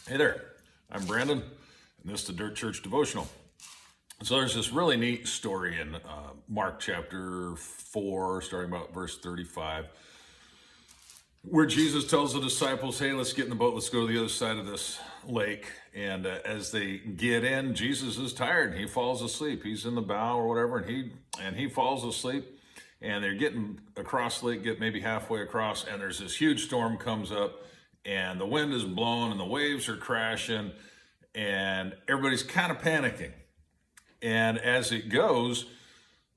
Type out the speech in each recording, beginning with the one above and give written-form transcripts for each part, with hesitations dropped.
Hey there, I'm Brandon, and this is the Dirt Church Devotional. So there's this really neat story in Mark chapter 4, starting about verse 35, where Jesus tells the disciples, hey, let's get in the boat, let's go to the other side of this lake. And as they get in, Jesus is tired and he falls asleep. He's in the bow or whatever, and he falls asleep. And they're getting across the lake, get maybe halfway across, and there's this huge storm comes up, and the wind is blowing, and the waves are crashing, and everybody's kind of panicking. And as it goes,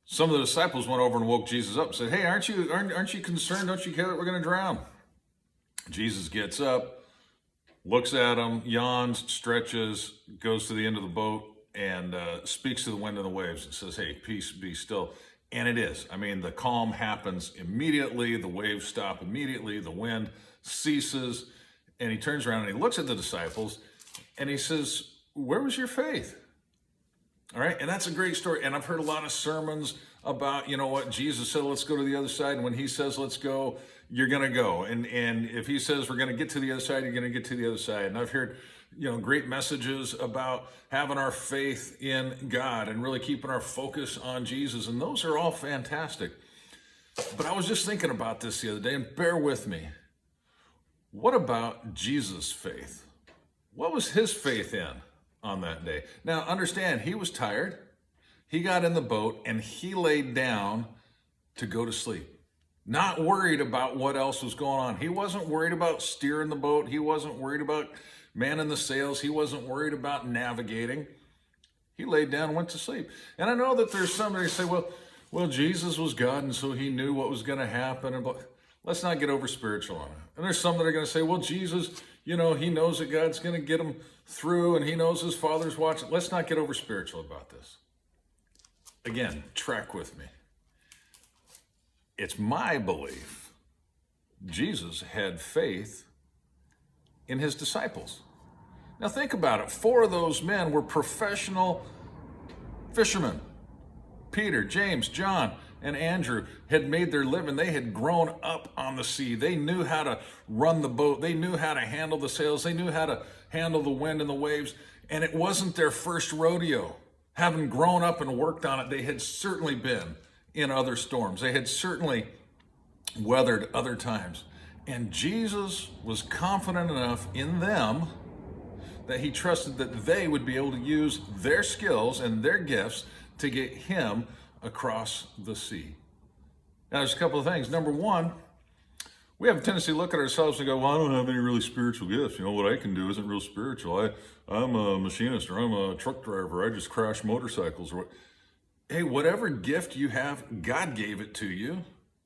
some of the disciples went over and woke Jesus up and said, hey, aren't you concerned? Don't you care that we're going to drown? Jesus gets up, looks at them, yawns, stretches, goes to the end of the boat, and speaks to the wind and the waves and says, hey, peace, be still. And it is. I mean, the calm happens immediately. The waves stop immediately. The wind ceases. And he turns around and he looks at the disciples and he says, where was your faith? All right. And that's a great story. And I've heard a lot of sermons about, you know what, Jesus said, let's go to the other side. And when he says, let's go, you're going to go. And if he says, we're going to get to the other side, you're going to get to the other side. And I've heard, great messages about having our faith in God and really keeping our focus on Jesus. And those are all fantastic. But I was just thinking about this the other day, and bear with me. What about Jesus' faith? What was his faith in on that day? Now, understand, he was tired. He got in the boat and he laid down to go to sleep. Not worried about what else was going on. He wasn't worried about steering the boat. He wasn't worried about manning the sails. He wasn't worried about navigating. He laid down and went to sleep. And I know that there's somebody who say, well, Jesus was God, and so he knew what was going to happen. And let's not get over spiritual on it. And there's some that are going to say, well, Jesus, he knows that God's going to get him through, and he knows his Father's watching. Let's not get over spiritual about this. Again, track with me. It's my belief Jesus had faith in his disciples. Now think about it. 4 of those men were professional fishermen. Peter, James, John, and Andrew had made their living. They had grown up on the sea. They knew how to run the boat. They knew how to handle the sails. They knew how to handle the wind and the waves. And it wasn't their first rodeo. Having grown up and worked on it, they had certainly been in other storms. They had certainly weathered other times. And Jesus was confident enough in them that he trusted that they would be able to use their skills and their gifts to get him across the sea. Now, there's a couple of things. Number one, we have a tendency to look at ourselves and go, well, I don't have any really spiritual gifts. What I can do isn't real spiritual. I'm a machinist, or I'm a truck driver. I just crash motorcycles. Or what. Hey, whatever gift you have, God gave it to you.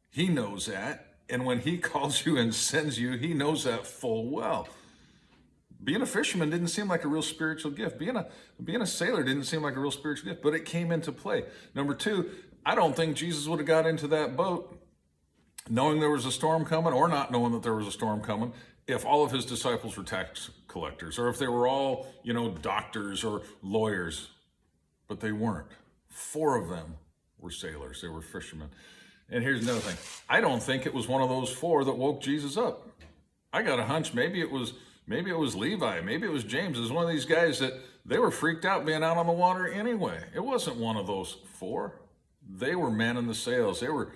He knows that. And when he calls you and sends you, he knows that full well. Being a fisherman didn't seem like a real spiritual gift. Being a sailor didn't seem like a real spiritual gift, but it came into play. Number two, I don't think Jesus would have got into that boat knowing there was a storm coming, or not knowing that there was a storm coming, if all of his disciples were tax collectors, or if they were all, doctors or lawyers. But they weren't. 4 of them were sailors. They were fishermen. And here's another thing. I don't think it was one of those 4 that woke Jesus up. I got a hunch maybe it was Levi, maybe it was James. It was one of these guys that they were freaked out being out on the water anyway. It wasn't one of those 4. They were manning the sails. They were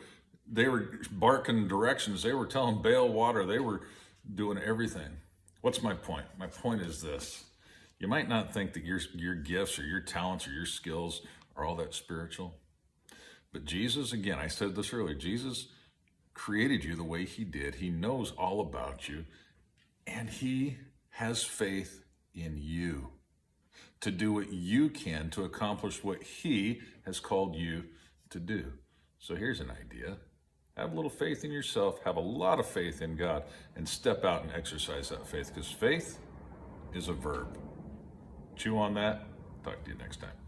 barking directions. They were telling bail water. They were doing everything. What's my point? My point is this. You might not think that your gifts or your talents or your skills are all that spiritual. But Jesus, again, I said this earlier, Jesus created you the way he did. He knows all about you. And he has faith in you to do what you can to accomplish what he has called you to do. So here's an idea. Have a little faith in yourself, have a lot of faith in God, and step out and exercise that faith, because faith is a verb. Chew on that. Talk to you next time.